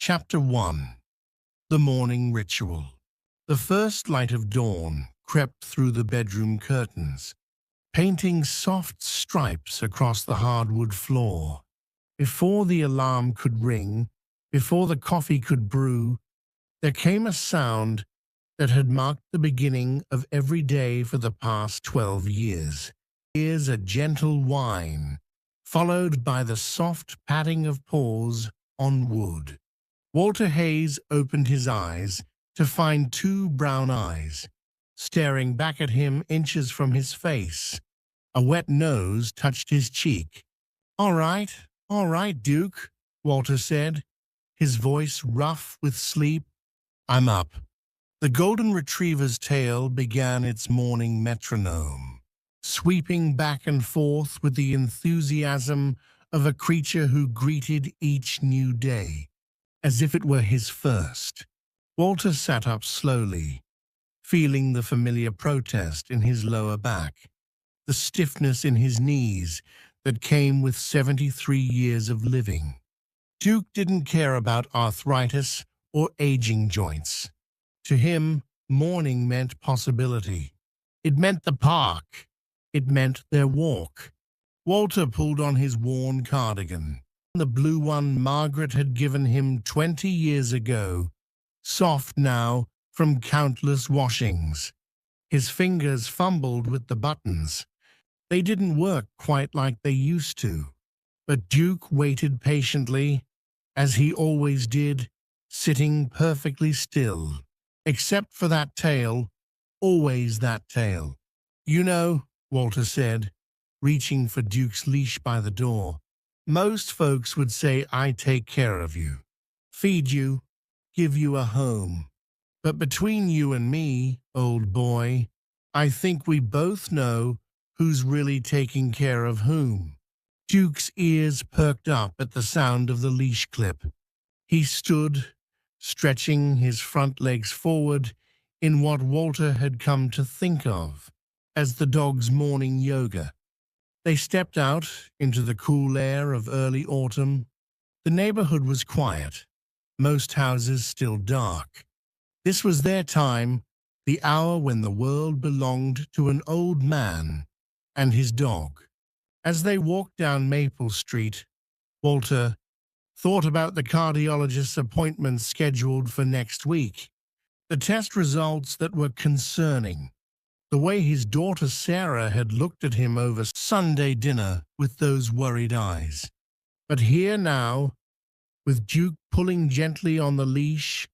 Chapter 1. The Morning Ritual. The first light of dawn crept through the bedroom curtains, painting soft stripes across the hardwood floor. Before the alarm could ring, before the coffee could brew, there came a sound that had marked the beginning of every day for the past 12 years. Here's a gentle whine, followed by the soft patting of paws on wood. Walter Hayes opened his eyes to find two brown eyes staring back at him inches from his face. A wet nose touched his cheek. All right, Duke," Walter said, his voice rough with sleep. "I'm up." The golden retriever's tail began its morning metronome, sweeping back and forth with the enthusiasm of a creature who greeted each new day as if it were his first. Walter sat up slowly, feeling the familiar protest in his lower back, the stiffness in his knees that came with 73 years of living. Duke didn't care about arthritis or aging joints. To him, morning meant possibility. It meant the park. It meant their walk. Walter pulled on his worn cardigan, the blue one Margaret had given him 20 years ago, soft now from countless washings. His fingers fumbled with the buttons. They didn't work quite like they used to. But Duke waited patiently, as he always did, sitting perfectly still. Except for that tail, always that tail. "You know," Walter said, reaching for Duke's leash by the door, "most folks would say I take care of you, feed you, give you a home. But between you and me, old boy, I think we both know who's really taking care of whom." Duke's ears perked up at the sound of the leash clip. He stood, stretching his front legs forward in what Walter had come to think of as the dog's morning yoga. They stepped out into the cool air of early autumn. The neighborhood was quiet, most houses still dark. This was their time, the hour when the world belonged to an old man and his dog. As they walked down Maple Street, Walter thought about the cardiologist's appointment scheduled for next week, the test results that were concerning, the way his daughter Sarah had looked at him over Sunday dinner with those worried eyes. But here now, with Duke pulling gently on the leash,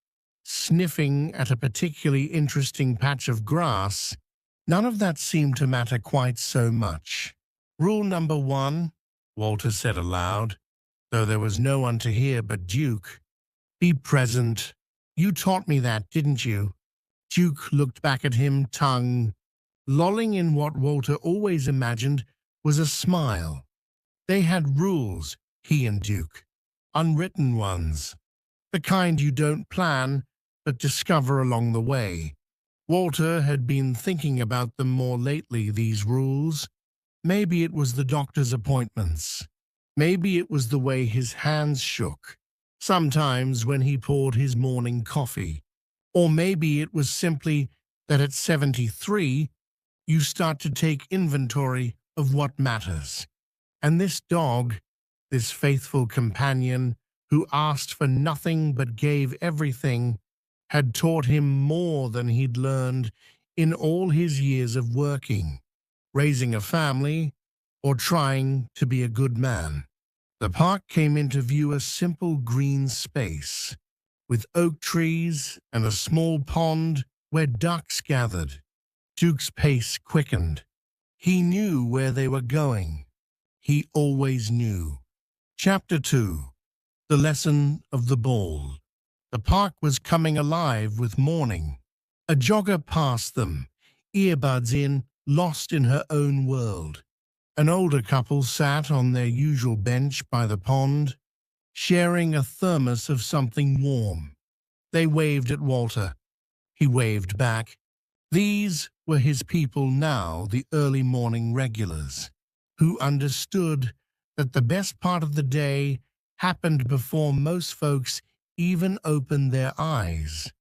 sniffing at a particularly interesting patch of grass, none of that seemed to matter quite so much. "Rule number 1, Walter said aloud, though there was no one to hear but Duke. "Be present. You taught me that, didn't you?" Duke looked back at him, tongue lolling in what Walter always imagined was a smile. They had rules, he and Duke, unwritten ones, the kind you don't plan but discover along the way. Walter had been thinking about them more lately, these rules. Maybe it was the doctor's appointments. Maybe it was the way his hands shook, sometimes when he poured his morning coffee. Or maybe it was simply that at 73, you start to take inventory of what matters. And this dog, this faithful companion who asked for nothing but gave everything, had taught him more than he'd learned in all his years of working, raising a family, or trying to be a good man. The park came into view, a simple green space, with oak trees and a small pond where ducks gathered. Duke's pace quickened. He knew where they were going. He always knew. Chapter 2. The Lesson of the Ball. The park was coming alive with morning. A jogger passed them, earbuds in, lost in her own world. An older couple sat on their usual bench by the pond, sharing a thermos of something warm. They waved at Walter. He waved back. These were his people now, the early morning regulars, who understood that the best part of the day happened before most folks even open their eyes.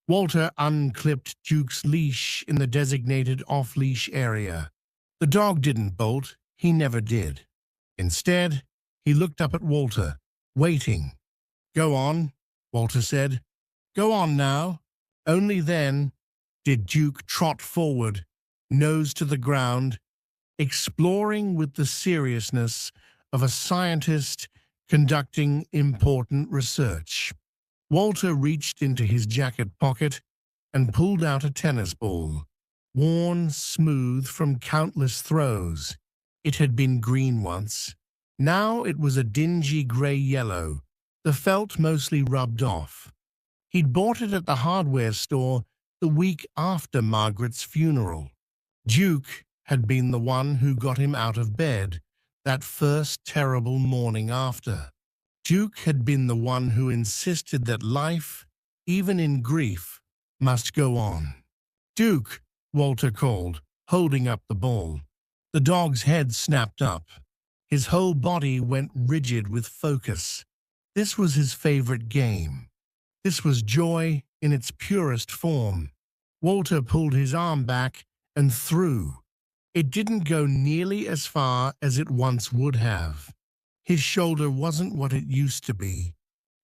Walter unclipped Duke's leash in the designated off-leash area. The dog didn't bolt, he never did. Instead, he looked up at Walter, waiting. "Go on," Walter said. "Go on now." Only then did Duke trot forward, nose to the ground, exploring with the seriousness of a scientist conducting important research. Walter reached into his jacket pocket and pulled out a tennis ball, worn smooth from countless throws. It had been green once. Now it was a dingy grey-yellow, the felt mostly rubbed off. He'd bought it at the hardware store the week after Margaret's funeral. Duke had been the one who got him out of bed that first terrible morning after. Duke had been the one who insisted that life, even in grief, must go on. "Duke," Walter called, holding up the ball. The dog's head snapped up. His whole body went rigid with focus. This was his favorite game. This was joy in its purest form. Walter pulled his arm back and threw. It didn't go nearly as far as it once would have. His shoulder wasn't what it used to be.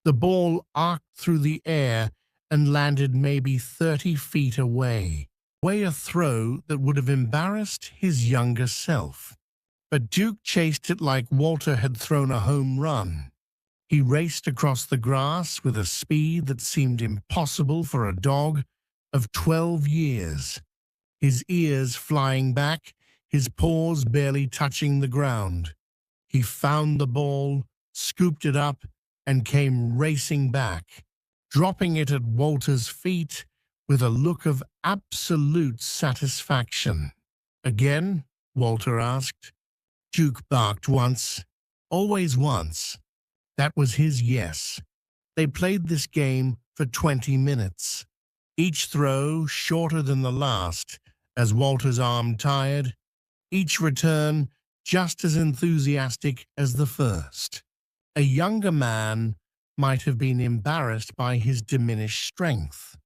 The ball arced through the air and landed maybe 30 feet away. A throw that would have embarrassed his younger self. But Duke chased it like Walter had thrown a home run. He raced across the grass with a speed that seemed impossible for a dog of 12 years. His ears flying back, his paws barely touching the ground. He found the ball, scooped it up, and came racing back, dropping it at Walter's feet with a look of absolute satisfaction. "Again?" Walter asked. Duke barked once, always once. That was his yes. They played this game for 20 minutes. Each throw shorter than the last, as Walter's arm tired. Each return just as enthusiastic as the first. A younger man might have been embarrassed by his diminished strength.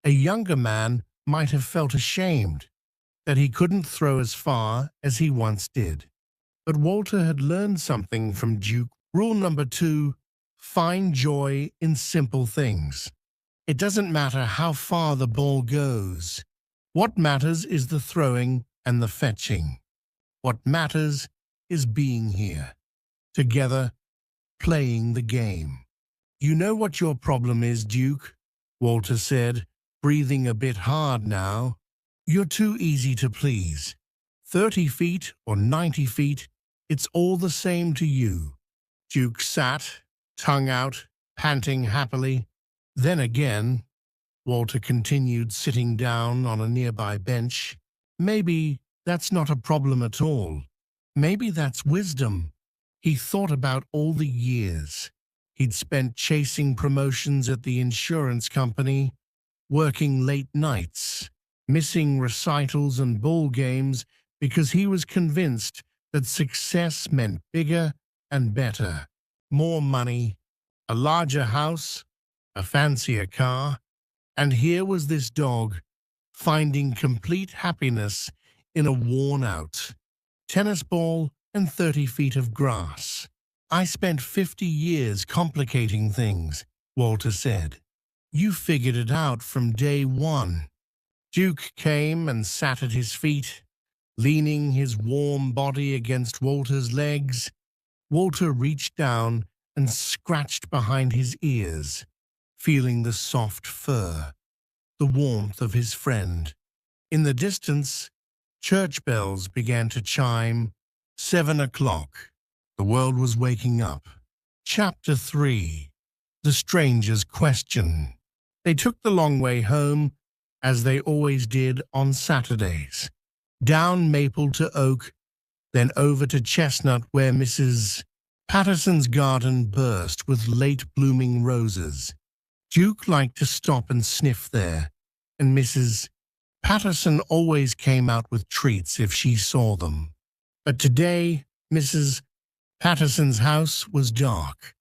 A younger man might have felt ashamed that he couldn't throw as far as he once did. But Walter had learned something from Duke. Rule number 2, find joy in simple things. It doesn't matter how far the ball goes. What matters is the throwing and the fetching. What matters is being here, together, playing the game. "You know what your problem is, Duke," Walter said, breathing a bit hard now. "You're too easy to please. 30 feet or 90 feet, it's all the same to you." Duke sat, tongue out, panting happily. "Then again," Walter continued, sitting down on a nearby bench, "maybe that's not a problem at all. Maybe that's wisdom." He thought about all the years he'd spent chasing promotions at the insurance company, working late nights, missing recitals and ball games because he was convinced that success meant bigger and better, more money, a larger house, a fancier car. And here was this dog, finding complete happiness in a worn-out tennis ball and 30 feet of grass. "I spent 50 years complicating things," Walter said. "You figured it out from day one." Duke came and sat at his feet, leaning his warm body against Walter's legs. Walter reached down and scratched behind his ears, feeling the soft fur, the warmth of his friend. In the distance, church bells began to chime. 7 o'clock. The world was waking up. Chapter 3. The Stranger's Question. They took the long way home, as they always did on Saturdays. Down Maple to Oak, then over to Chestnut, where Mrs. Patterson's garden burst with late-blooming roses. Duke liked to stop and sniff there, and Mrs. Patterson always came out with treats if she saw them. But today, Mrs. Patterson's house was dark.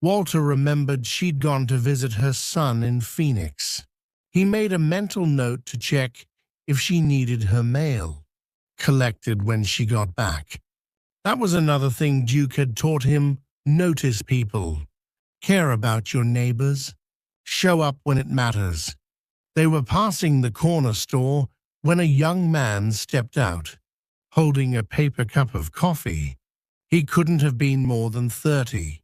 Walter remembered she'd gone to visit her son in Phoenix. He made a mental note to check if she needed her mail collected when she got back. That was another thing Duke had taught him: notice people, care about your neighbors, show up when it matters. They were passing the corner store when a young man stepped out, holding a paper cup of coffee. He couldn't have been more than 30,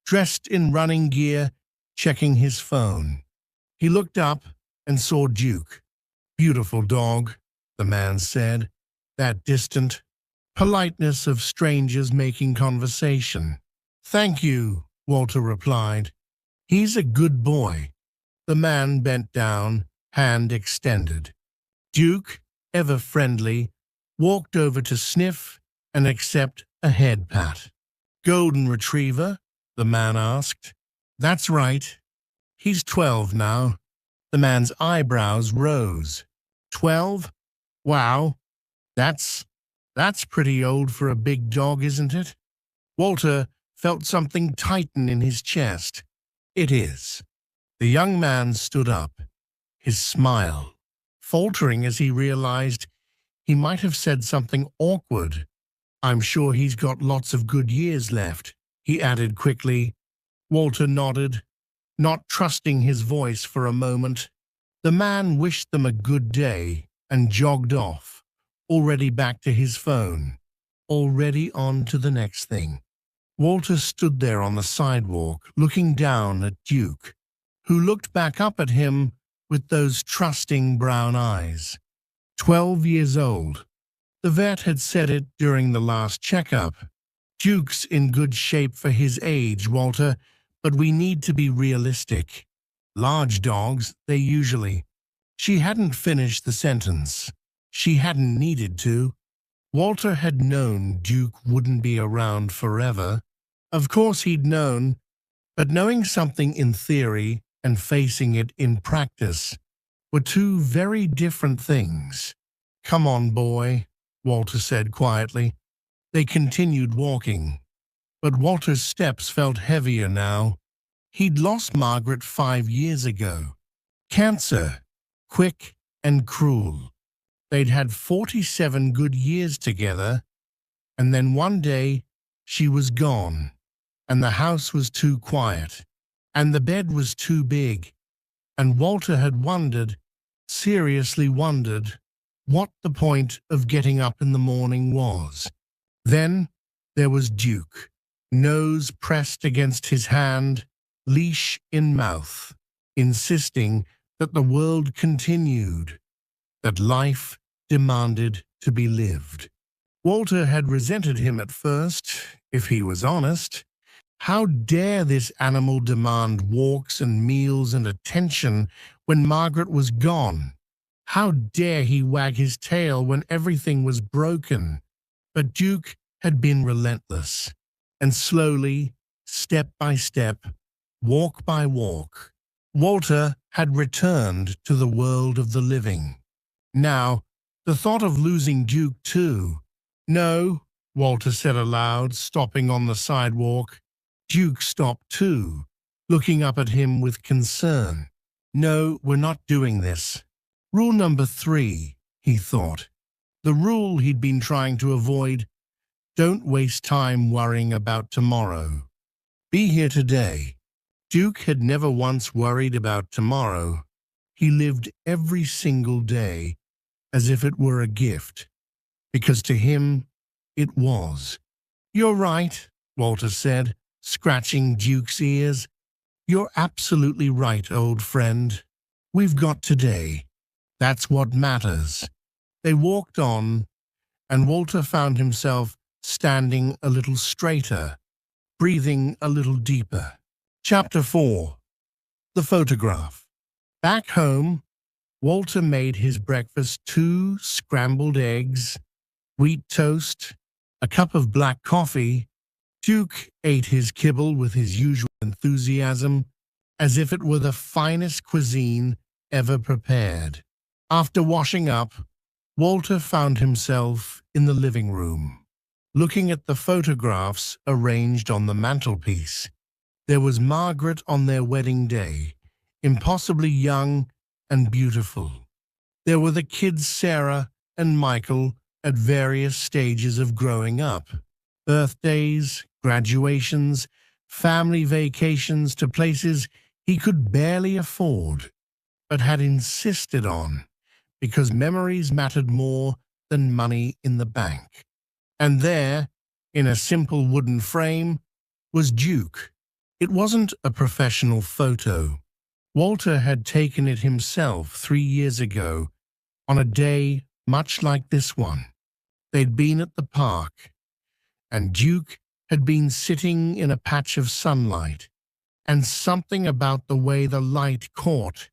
dressed in running gear, checking his phone. He looked up and saw Duke. "Beautiful dog," the man said, that distant politeness of strangers making conversation. "Thank you," Walter replied. "He's a good boy." The man bent down, hand extended. Duke, ever friendly, walked over to sniff and accept a head pat. "Golden retriever?" the man asked. "That's right. He's 12 now." The man's eyebrows rose. 12? Wow, that's pretty old for a big dog, isn't it? Walter felt something tighten in his chest. "It is." The young man stood up, his smile faltering as he realized he might have said something awkward. "I'm sure he's got lots of good years left," he added quickly. Walter nodded, not trusting his voice for a moment. The man wished them a good day and jogged off, already back to his phone, already on to the next thing. Walter stood there on the sidewalk, looking down at Duke, who looked back up at him with those trusting brown eyes. 12 years old. The vet had said it during the last checkup. "Duke's in good shape for his age, Walter, but we need to be realistic. Large dogs, they usually—" She hadn't finished the sentence. She hadn't needed to. Walter had known Duke wouldn't be around forever. Of course he'd known, but knowing something in theory and facing it in practice were two very different things. "Come on, boy," Walter said quietly. They continued walking, but Walter's steps felt heavier now. He'd lost Margaret 5 years ago. Cancer, quick and cruel. They'd had 47 good years together, and then one day she was gone, and the house was too quiet, and the bed was too big, and Walter had wondered, seriously wondered, what the point of getting up in the morning was. Then there was Duke, nose pressed against his hand, leash in mouth, insisting that the world continued, that life demanded to be lived. Walter had resented him at first, if he was honest. How dare this animal demand walks and meals and attention when Margaret was gone? How dare he wag his tail when everything was broken? But Duke had been relentless, and slowly, step by step, walk by walk, Walter had returned to the world of the living. Now, the thought of losing Duke too. "No," Walter said aloud, stopping on the sidewalk. Duke stopped too, looking up at him with concern. "No, we're not doing this." Rule number 3, he thought. The rule he'd been trying to avoid: don't waste time worrying about tomorrow. Be here today. Duke had never once worried about tomorrow. He lived every single day as if it were a gift, because to him it was. "You're right," Walter said, scratching Duke's ears. "You're absolutely right, old friend. We've got today. That's what matters." They walked on, and Walter found himself standing a little straighter, breathing a little deeper. Chapter 4. The Photograph. Back home, Walter made his breakfast: 2 scrambled eggs, wheat toast, a cup of black coffee. Duke ate his kibble with his usual enthusiasm, as if it were the finest cuisine ever prepared. After washing up, Walter found himself in the living room, looking at the photographs arranged on the mantelpiece. There was Margaret on their wedding day, impossibly young and beautiful. There were the kids Sarah and Michael at various stages of growing up. Birthdays, graduations, family vacations to places he could barely afford, but had insisted on, because memories mattered more than money in the bank. And there, in a simple wooden frame, was Duke. It wasn't a professional photo. Walter had taken it himself 3 years ago, on a day much like this one. They'd been at the park, and Duke had been sitting in a patch of sunlight, and something about the way the light caught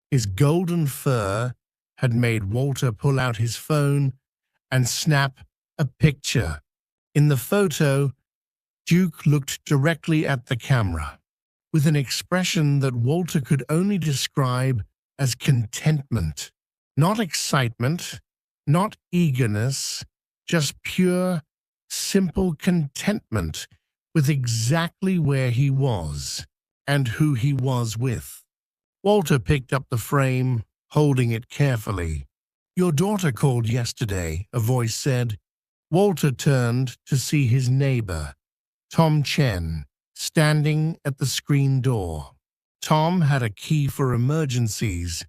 his golden fur had made Walter pull out his phone and snap a picture. In the photo, Duke looked directly at the camera, with an expression that Walter could only describe as contentment. Not excitement, not eagerness, just pure, simple contentment with exactly where he was and who he was with. Walter picked up the frame, holding it carefully. "Your daughter called yesterday," a voice said. Walter turned to see his neighbor, Tom Chen, standing at the screen door. Tom had a key for emergencies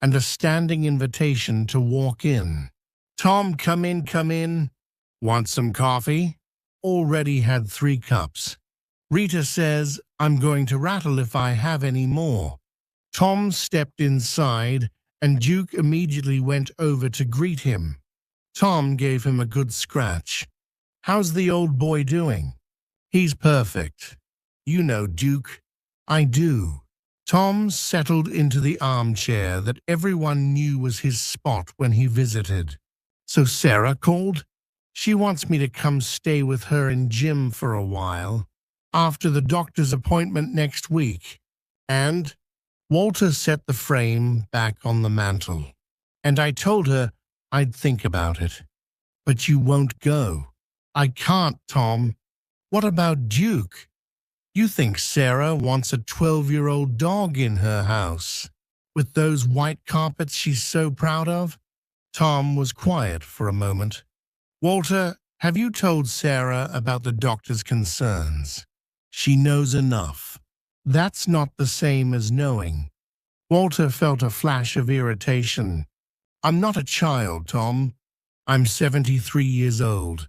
and a standing invitation to walk in. "Tom, come in, come in. Want some coffee?" Already had 3 cups. "Rita says I'm going to rattle if I have any more." Tom stepped inside, and Duke immediately went over to greet him. Tom gave him a good scratch. "How's the old boy doing?" "He's perfect. You know, Duke." "I do." Tom settled into the armchair that everyone knew was his spot when he visited. "So Sarah called? She wants me to come stay with her in gym for a while, after the doctor's appointment next week." And Walter set the frame back on the mantel. "And I told her I'd think about it. But you won't go." "I can't, Tom." "What about Duke? You think Sarah wants a 12-year-old dog in her house, with those white carpets she's so proud of?" Tom was quiet for a moment. "Walter, have you told Sarah about the doctor's concerns?" "She knows enough." "That's not the same as knowing." Walter felt a flash of irritation. "I'm not a child, Tom. I'm 73 years old.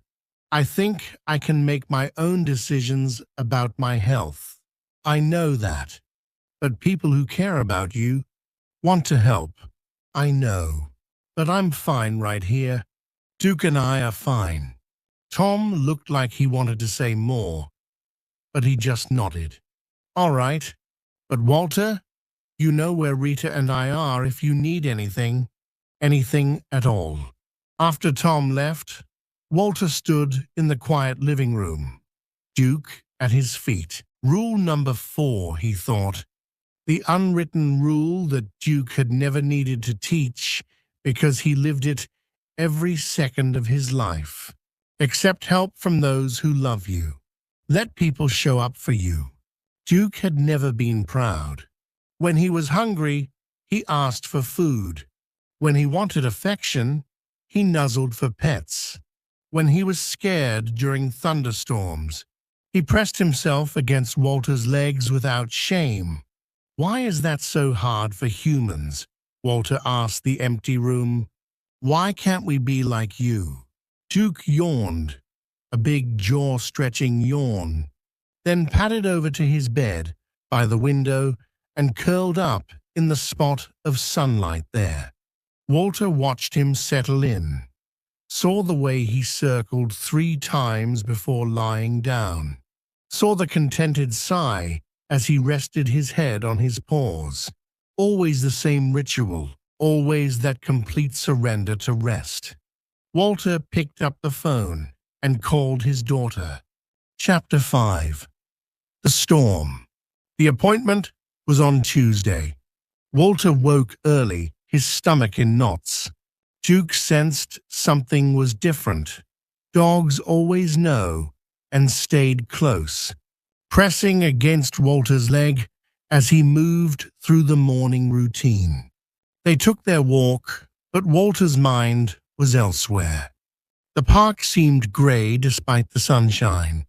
I think I can make my own decisions about my health. I know that. But people who care about you want to help. I know. But I'm fine right here. Duke and I are fine." Tom looked like he wanted to say more, but he just nodded. "All right. But Walter, you know where Rita and I are if you need anything. Anything at all." After Tom left, Walter stood in the quiet living room, Duke at his feet. Rule number 4, he thought. The unwritten rule that Duke had never needed to teach because he lived it every second of his life. Accept help from those who love you. Let people show up for you. Duke had never been proud. When he was hungry, he asked for food. When he wanted affection, he nuzzled for pets. When he was scared during thunderstorms, he pressed himself against Walter's legs without shame. "Why is that so hard for humans?" Walter asked the empty room. "Why can't we be like you?" Duke yawned, a big jaw-stretching yawn, then padded over to his bed by the window and curled up in the spot of sunlight there. Walter watched him settle in, saw the way he circled 3 times before lying down, saw the contented sigh as he rested his head on his paws. Always the same ritual, always that complete surrender to rest. Walter picked up the phone and called his daughter. Chapter 5. The Storm. The appointment was on Tuesday. Walter woke early, his stomach in knots. Duke sensed something was different. Dogs always know, and stayed close. pressing against Walter's leg as he moved through the morning routine. They took their walk, but Walter's mind was elsewhere. The park seemed grey despite the sunshine.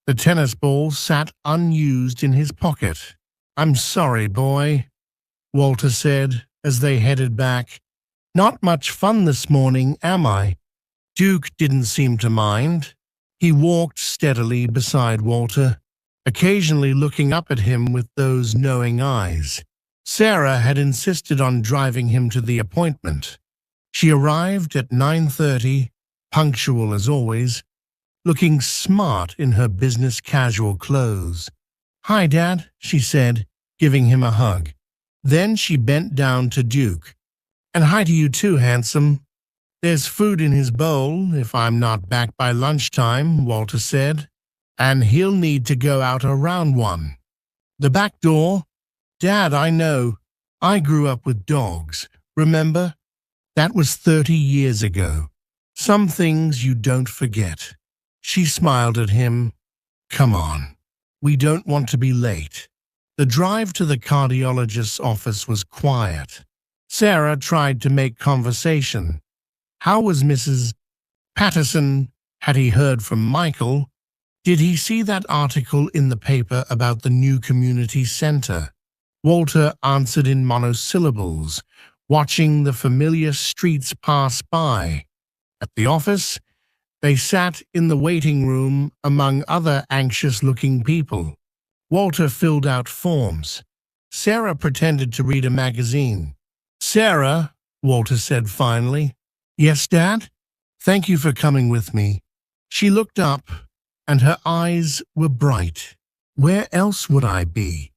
The tennis ball sat unused in his pocket. "I'm sorry, boy," Walter said as they headed back. "Not much fun this morning, am I?" Duke didn't seem to mind. He walked steadily beside Walter, occasionally looking up at him with those knowing eyes. Sarah had insisted on driving him to the appointment. She arrived at 9:30, punctual as always, looking smart in her business casual clothes. "Hi, Dad," she said, giving him a hug. Then she bent down to Duke. "And hi to you too, handsome." "There's food in his bowl if I'm not back by lunchtime," Walter said. "And he'll need to go out around one." "The back door?" "Dad, I know. I grew up with dogs. Remember? That was 30 years ago. Some things you don't forget." She smiled at him. "Come on. We don't want to be late." The drive to the cardiologist's office was quiet. Sarah tried to make conversation. How was Mrs. Patterson? Had he heard from Michael? Did he see that article in the paper about the new community center? Walter answered in monosyllables, watching the familiar streets pass by. At the office, they sat in the waiting room among other anxious-looking people. Walter filled out forms. Sarah pretended to read a magazine. "Sarah," Walter said finally. "Yes, Dad? Thank you for coming with me." She looked up, and her eyes were bright. "Where else would I be?"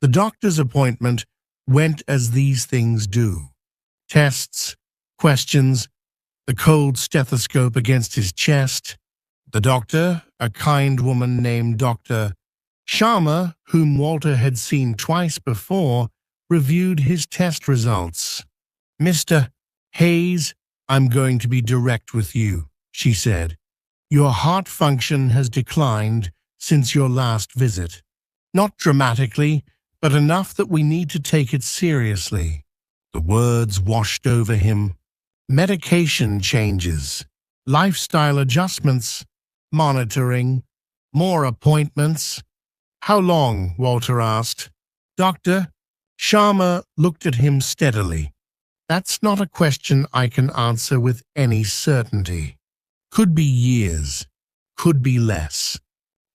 The doctor's appointment went as these things do. Tests, questions, the cold stethoscope against his chest. The doctor, a kind woman named Dr. Sharma, whom Walter had seen twice before, reviewed his test results. "Mr. Hayes, I'm going to be direct with you," she said. "Your heart function has declined since your last visit. Not dramatically, but enough that we need to take it seriously." The words washed over him. Medication changes, lifestyle adjustments, monitoring, more appointments. "How long?" Walter asked. Dr. Sharma looked at him steadily. "That's not a question I can answer with any certainty. Could be years, could be less.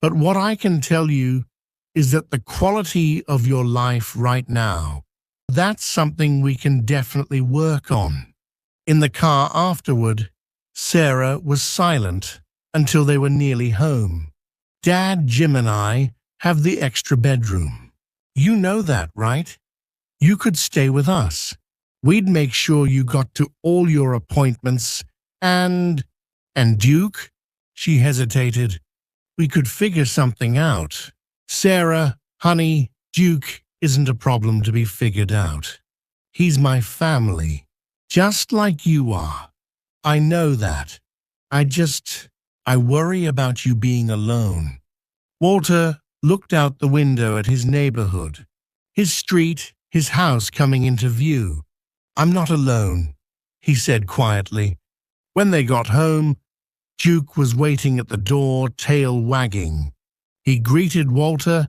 But what I can tell you is that the quality of your life right now, that's something we can definitely work on." In the car afterward, Sarah was silent until they were nearly home. "Dad, Jim, and I have the extra bedroom. You know that, right? You could stay with us. We'd make sure you got to all your appointments and Duke?" She hesitated. "We could figure something out." "Sarah, honey, Duke isn't a problem to be figured out. He's my family, just like you are. I know that. I worry about you being alone." Walter looked out the window at his neighborhood, his street, his house coming into view. "I'm not alone," he said quietly. When they got home, Duke was waiting at the door, tail wagging. He greeted Walter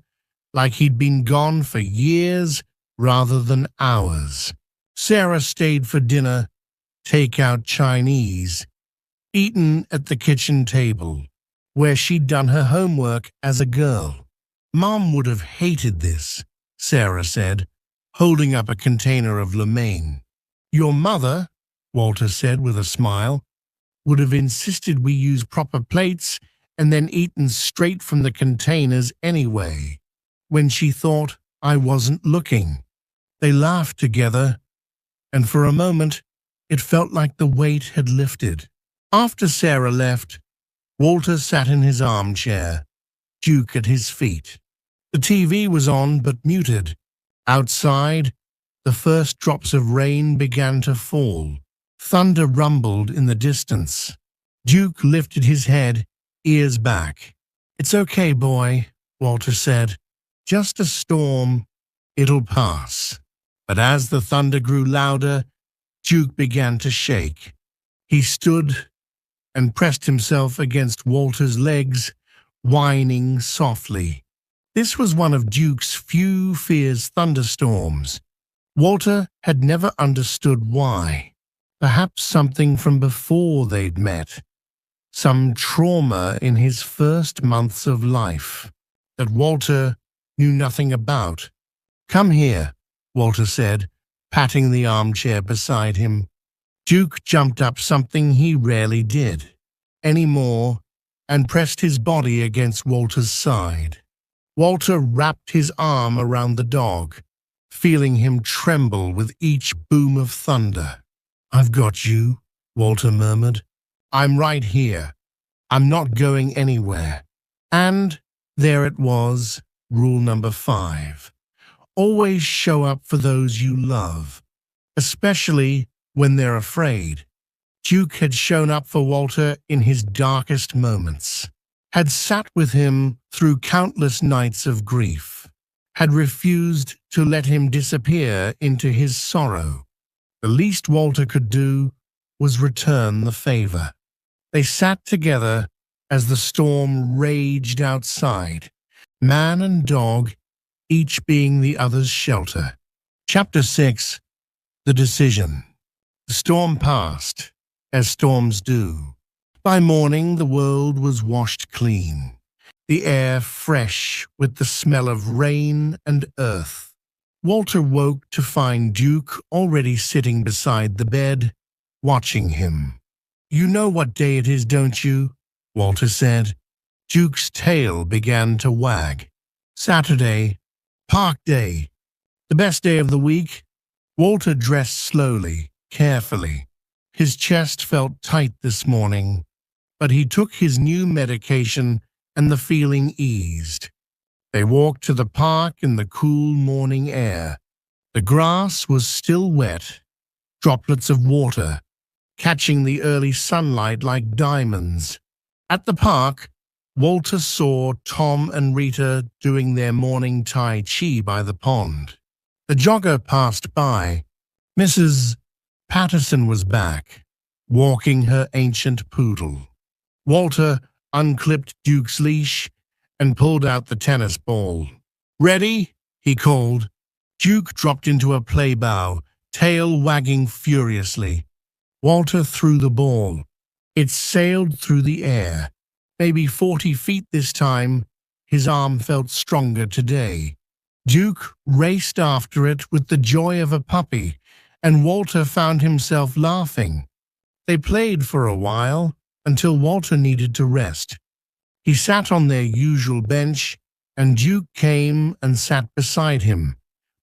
like he'd been gone for years rather than hours. Sarah stayed for dinner, take-out Chinese, eaten at the kitchen table, where she'd done her homework as a girl. "Mom would have hated this," Sarah said, holding up a container of lo mein. "Your mother," Walter said with a smile, "would have insisted we use proper plates and then eaten straight from the containers anyway, when she thought I wasn't looking." They laughed together, and for a moment it felt like the weight had lifted. After Sarah left, Walter sat in his armchair, Duke at his feet. The TV was on but muted. Outside, the first drops of rain began to fall. Thunder rumbled in the distance. Duke lifted his head, ears back. "It's okay, boy," Walter said. Just a storm. It'll pass. But as the thunder grew louder, Duke began to shake. He stood and pressed himself against Walter's legs, whining softly. This was one of Duke's few fierce thunderstorms. Walter had never understood why. Perhaps something from before they'd met. Some trauma in his first months of life that Walter knew nothing about. Come here, Walter said, patting the armchair beside him. Duke jumped up, something he rarely did anymore, and pressed his body against Walter's side. Walter wrapped his arm around the dog, feeling him tremble with each boom of thunder. I've got you, Walter murmured. I'm right here. I'm not going anywhere. And there it was, rule number 5. Always show up for those you love, especially when they're afraid. Duke had shown up for Walter in his darkest moments, had sat with him through countless nights of grief, had refused to let him disappear into his sorrow. The least Walter could do was return the favor. They sat together as the storm raged outside, man and dog, each being the other's shelter. Chapter 6. The Decision. The storm passed, as storms do. By morning, the world was washed clean, the air fresh with the smell of rain and earth. Walter woke to find Duke already sitting beside the bed, watching him. You know what day it is, don't you? Walter said. Duke's tail began to wag. Saturday, Park Day, the best day of the week. Walter dressed slowly, carefully. His chest felt tight this morning, but he took his new medication and the feeling eased. They walked to the park in the cool morning air. The grass was still wet, droplets of water catching the early sunlight like diamonds. At the park, Walter saw Tom and Rita doing their morning Tai Chi by the pond. The jogger passed by. Mrs. Patterson was back, walking her ancient poodle. Walter unclipped Duke's leash and pulled out the tennis ball. Ready? He called. Duke dropped into a play bow, tail wagging furiously. Walter threw the ball. It sailed through the air, maybe 40 feet this time. His arm felt stronger today. Duke raced after it with the joy of a puppy, and Walter found himself laughing. They played for a while, until Walter needed to rest. He sat on their usual bench, and Duke came and sat beside him,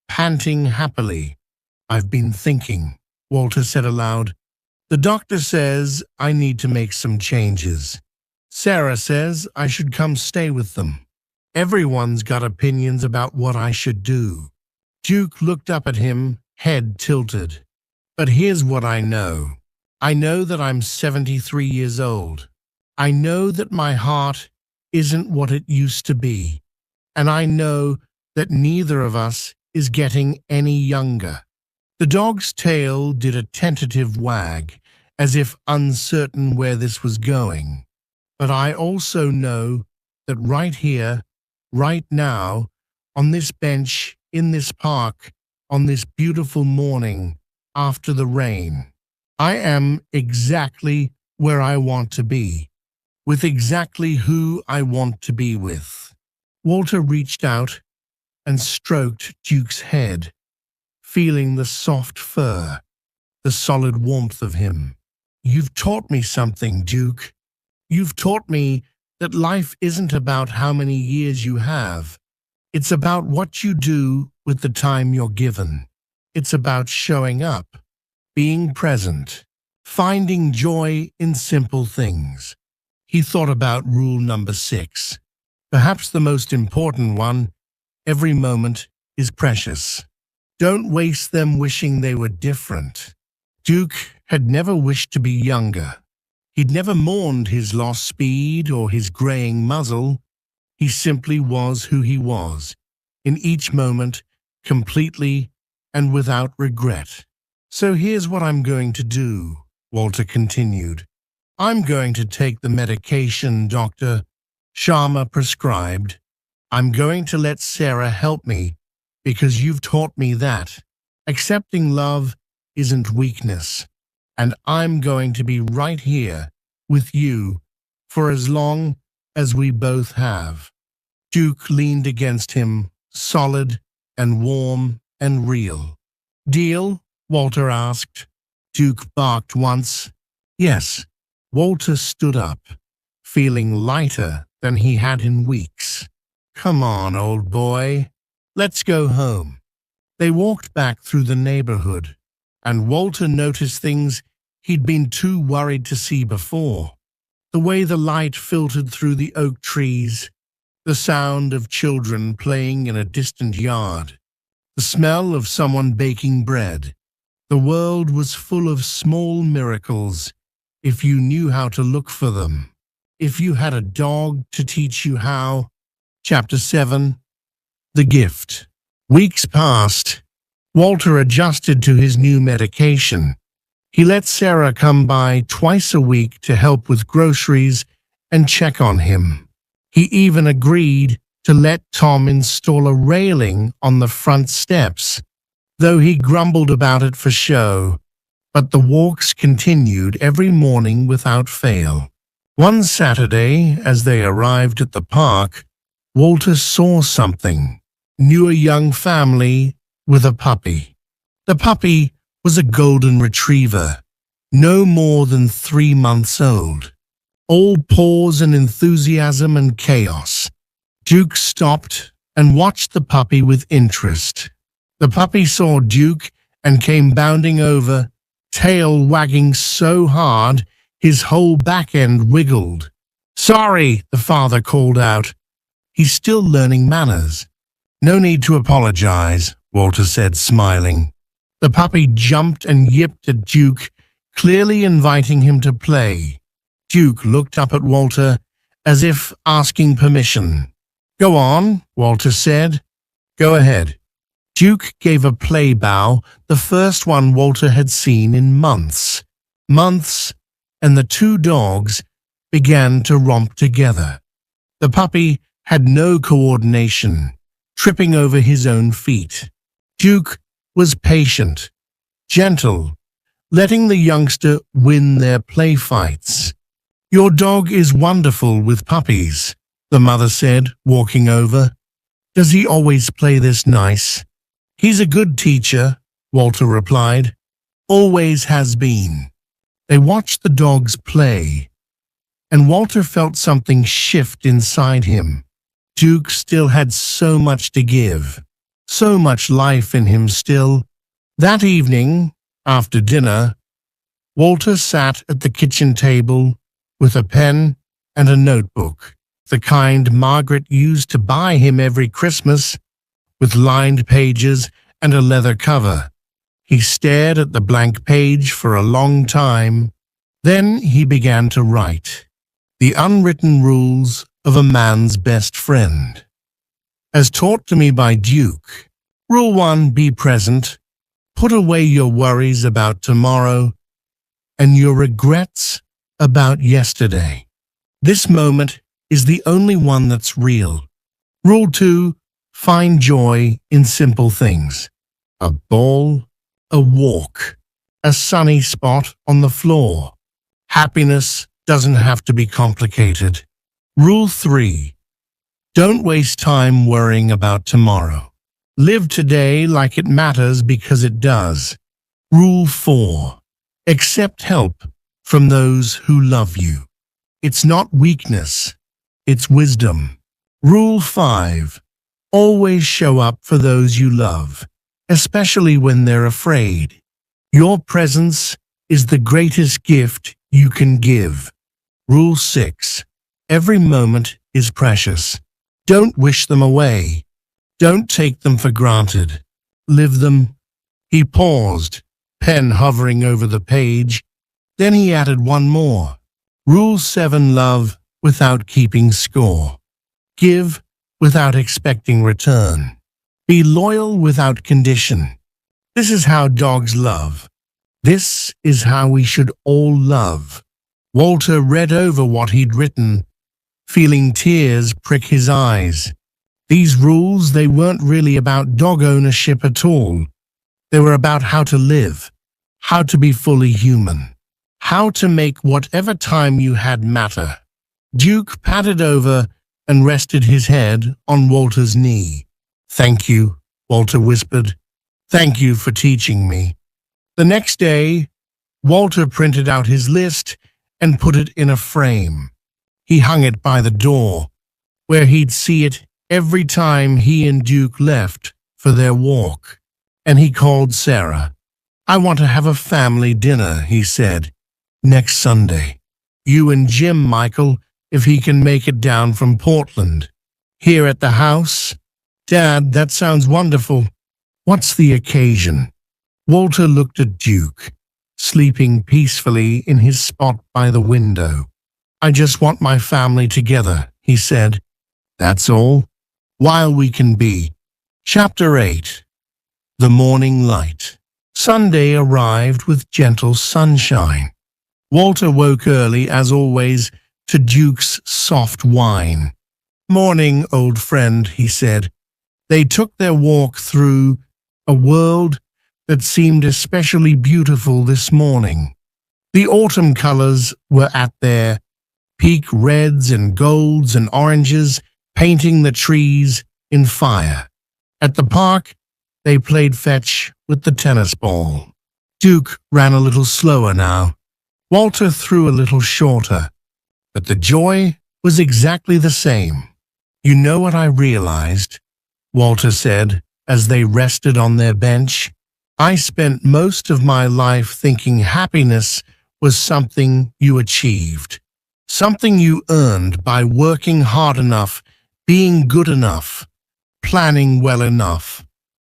panting happily. I've been thinking, Walter said aloud. The doctor says I need to make some changes. Sarah says I should come stay with them. Everyone's got opinions about what I should do. Duke looked up at him, head tilted. But here's what I know. I know that I'm 73 years old. I know that my heart isn't what it used to be. And I know that neither of us is getting any younger. The dog's tail did a tentative wag, as if uncertain where this was going. But I also know that right here, right now, on this bench, in this park, on this beautiful morning after the rain, I am exactly where I want to be, with exactly who I want to be with. Walter reached out and stroked Duke's head, feeling the soft fur, the solid warmth of him. You've taught me something, Duke. You've taught me that life isn't about how many years you have. It's about what you do with the time you're given. It's about showing up, being present, finding joy in simple things. He thought about rule number 6. Perhaps the most important one, every moment is precious. Don't waste them wishing they were different. Duke had never wished to be younger. He'd never mourned his lost speed or his graying muzzle. He simply was who he was, in each moment, completely and without regret. So here's what I'm going to do, Walter continued. I'm going to take the medication Dr. Sharma prescribed. I'm going to let Sarah help me because you've taught me that accepting love isn't weakness. And I'm going to be right here with you for as long as we both have. Duke leaned against him, solid and warm and real. Deal? Walter asked. Duke barked once. Yes. Walter stood up, feeling lighter than he had in weeks. Come on, old boy. Let's go home. They walked back through the neighborhood, and Walter noticed things he'd been too worried to see before. The way the light filtered through the oak trees, the sound of children playing in a distant yard, the smell of someone baking bread. The world was full of small miracles if you knew how to look for them. If you had a dog to teach you how. Chapter 7. The Gift. Weeks passed. Walter adjusted to his new medication. He let Sarah come by twice a week to help with groceries and check on him. He even agreed to let Tom install a railing on the front steps, though he grumbled about it for show. But the walks continued every morning without fail. One Saturday, as they arrived at the park, Walter saw something. Knew a young family with a puppy. The puppy was a golden retriever, no more than 3 months old. All paws and enthusiasm and chaos. Duke stopped and watched the puppy with interest. The puppy saw Duke and came bounding over, tail wagging so hard his whole back end wiggled. Sorry, the father called out. He's still learning manners. No need to apologize, Walter said, smiling. The puppy jumped and yipped at Duke, clearly inviting him to play. Duke looked up at Walter as if asking permission. Go on, Walter said. Go ahead. Duke gave a play bow, the first one Walter had seen in months. Months, and the two dogs began to romp together. The puppy had no coordination, tripping over his own feet. Duke was patient, gentle, letting the youngster win their play fights. Your dog is wonderful with puppies, the mother said, walking over. Does he always play this nice? He's a good teacher, Walter replied. Always has been. They watched the dogs play, and Walter felt something shift inside him. Duke still had so much to give, so much life in him still. That evening, after dinner, Walter sat at the kitchen table with a pen and a notebook, the kind Margaret used to buy him every Christmas, with lined pages and a leather cover. He stared at the blank page for a long time. Then he began to write. The Unwritten Rules of a Man's Best Friend. As taught to me by Duke. Rule 1, be present. Put away your worries about tomorrow and your regrets about yesterday. This moment is the only one that's real. Rule 2, find joy in simple things. A ball, a walk, a sunny spot on the floor. Happiness doesn't have to be complicated. Rule 3, don't waste time worrying about tomorrow. Live today like it matters because it does. Rule 4, accept help from those who love you. It's not weakness, it's wisdom. Rule 5, always show up for those you love, especially when they're afraid. Your presence is the greatest gift you can give. Rule 6, every moment is precious. Don't wish them away. Don't take them for granted. Live them. He paused, pen hovering over the page. Then he added one more. Rule 7, love without keeping score. Give without expecting return. Be loyal without condition. This is how dogs love. This is how we should all love. Walter read over what he'd written, feeling tears prick his eyes. These rules, they weren't really about dog ownership at all. They were about how to live, how to be fully human, how to make whatever time you had matter. Duke patted over and rested his head on Walter's knee. "Thank you," Walter whispered. "Thank you for teaching me." The next day, Walter printed out his list and put it in a frame. He hung it by the door, where he'd see it every time he and Duke left for their walk. And he called Sarah. "I want to have a family dinner," he said, "next Sunday. You and Jim, Michael, if he can make it down from Portland. Here at the house." "Dad, that sounds wonderful. What's the occasion?" Walter looked at Duke, sleeping peacefully in his spot by the window. "I just want my family together," he said. "That's all. While we can be." Chapter 8. The Morning Light. Sunday arrived with gentle sunshine. Walter woke early, as always, to Duke's soft whine. "Morning, old friend," he said. They took their walk through a world that seemed especially beautiful this morning. The autumn colors were at their peak, reds and golds and oranges, painting the trees in fire. At the park, they played fetch with the tennis ball. Duke ran a little slower now. Walter threw a little shorter, but the joy was exactly the same. "You know what I realized?" Walter said as they rested on their bench. "I spent most of my life thinking happiness was something you achieved, something you earned by working hard enough, being good enough, planning well enough."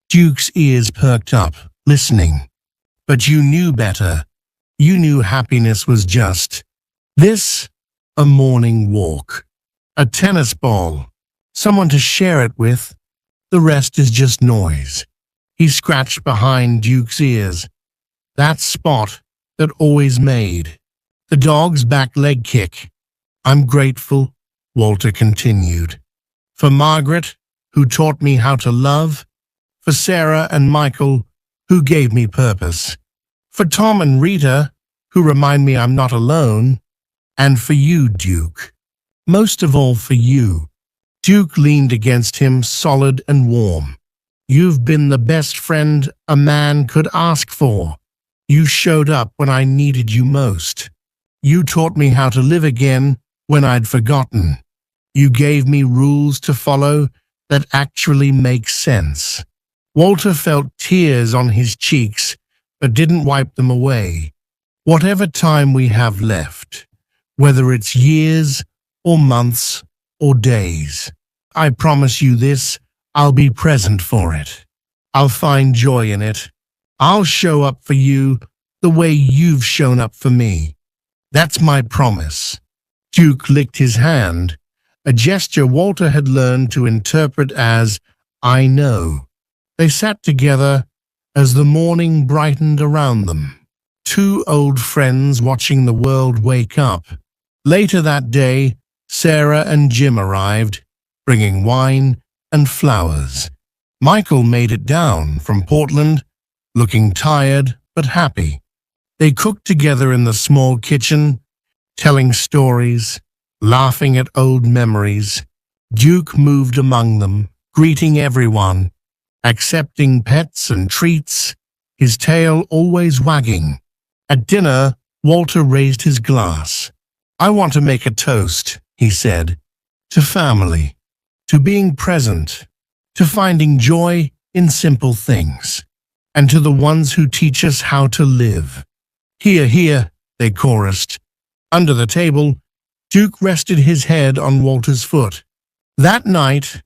Duke's ears perked up, listening. "But you knew better. You knew happiness was just this: a morning walk, a tennis ball, someone to share it with. The rest is just noise." He scratched behind Duke's ears, that spot that always made the dog's back leg kick. "I'm grateful," Walter continued, "for Margaret, who taught me how to love, for Sarah and Michael, who gave me purpose, for Tom and Rita, who remind me I'm not alone, and for you, Duke. Most of all for you." Duke leaned against him, solid and warm. "You've been the best friend a man could ask for. You showed up when I needed you most. You taught me how to live again when I'd forgotten. You gave me rules to follow that actually make sense." Walter felt tears on his cheeks, but didn't wipe them away. "Whatever time we have left, whether it's years or months or days, I promise you this: I'll be present for it. I'll find joy in it. I'll show up for you the way you've shown up for me. That's my promise." Duke licked his hand, a gesture Walter had learned to interpret as "I know." They sat together as the morning brightened around them, two old friends watching the world wake up. Later that day, Sarah and Jim arrived, bringing wine and flowers. Michael made it down from Portland, looking tired but happy. They cooked together in the small kitchen, telling stories, laughing at old memories. Duke moved among them, greeting everyone, accepting pets and treats, his tail always wagging. At dinner, Walter raised his glass. "I want to make a toast," he said, "to family, to being present, to finding joy in simple things, and to the ones who teach us how to live." "Hear, hear," they chorused. Under the table, Duke rested his head on Walter's foot. That night,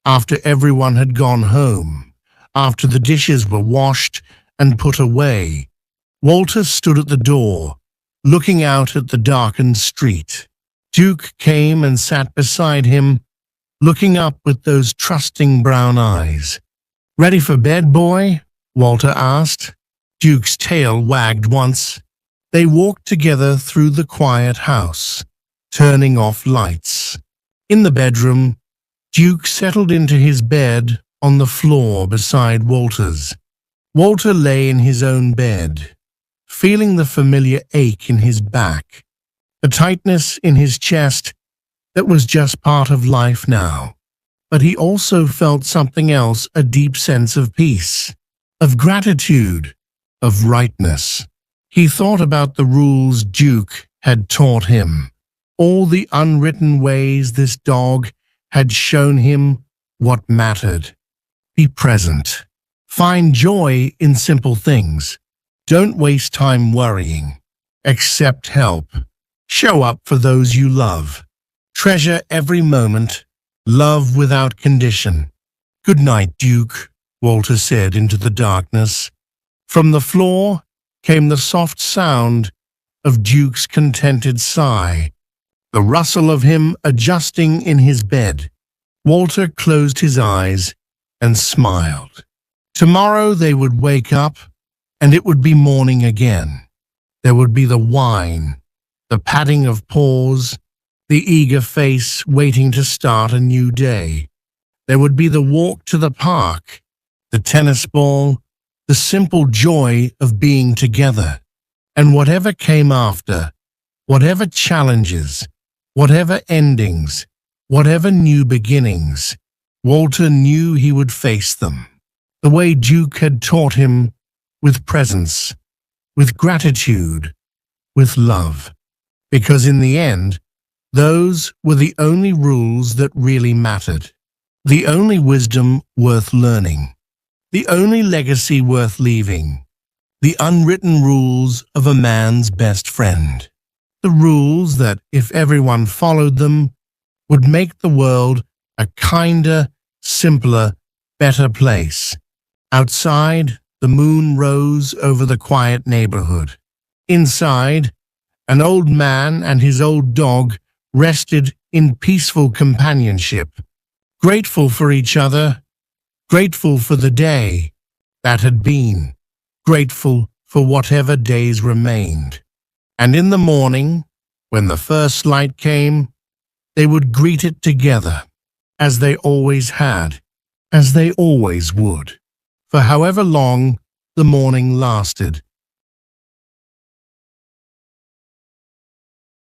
after everyone had gone home, after the dishes were washed and put away, Walter stood at the door, looking out at the darkened street. Duke came and sat beside him, looking up with those trusting brown eyes. "Ready for bed, boy?" Walter asked. Duke's tail wagged once. They walked together through the quiet house, turning off lights. In the bedroom, Duke settled into his bed on the floor beside Walter's. Walter lay in his own bed, feeling the familiar ache in his back, the tightness in his chest that was just part of life now. But he also felt something else, a deep sense of peace, of gratitude, of rightness. He thought about the rules Duke had taught him, all the unwritten ways this dog had shown him what mattered. Be present. Find joy in simple things. Don't waste time worrying. Accept help. Show up for those you love. Treasure every moment. Love without condition. "Good night, Duke," Walter said into the darkness. From the floor came the soft sound of Duke's contented sigh, the rustle of him adjusting in his bed. Walter closed his eyes and smiled. Tomorrow they would wake up, and it would be morning again. There would be the whine, the patting of paws, the eager face waiting to start a new day. There would be the walk to the park, the tennis ball, the simple joy of being together. And whatever came after, whatever challenges, whatever endings, whatever new beginnings, Walter knew he would face them, the way Duke had taught him, with presence, with gratitude, with love. Because in the end, those were the only rules that really mattered, the only wisdom worth learning, the only legacy worth leaving, the unwritten rules of a man's best friend. The rules that, if everyone followed them, would make the world a kinder, simpler, better place. Outside, the moon rose over the quiet neighborhood. Inside, an old man and his old dog rested in peaceful companionship, grateful for each other, grateful for the day that had been, grateful for whatever days remained. And in the morning, when the first light came, they would greet it together, as they always had, as they always would. For however long the morning lasted,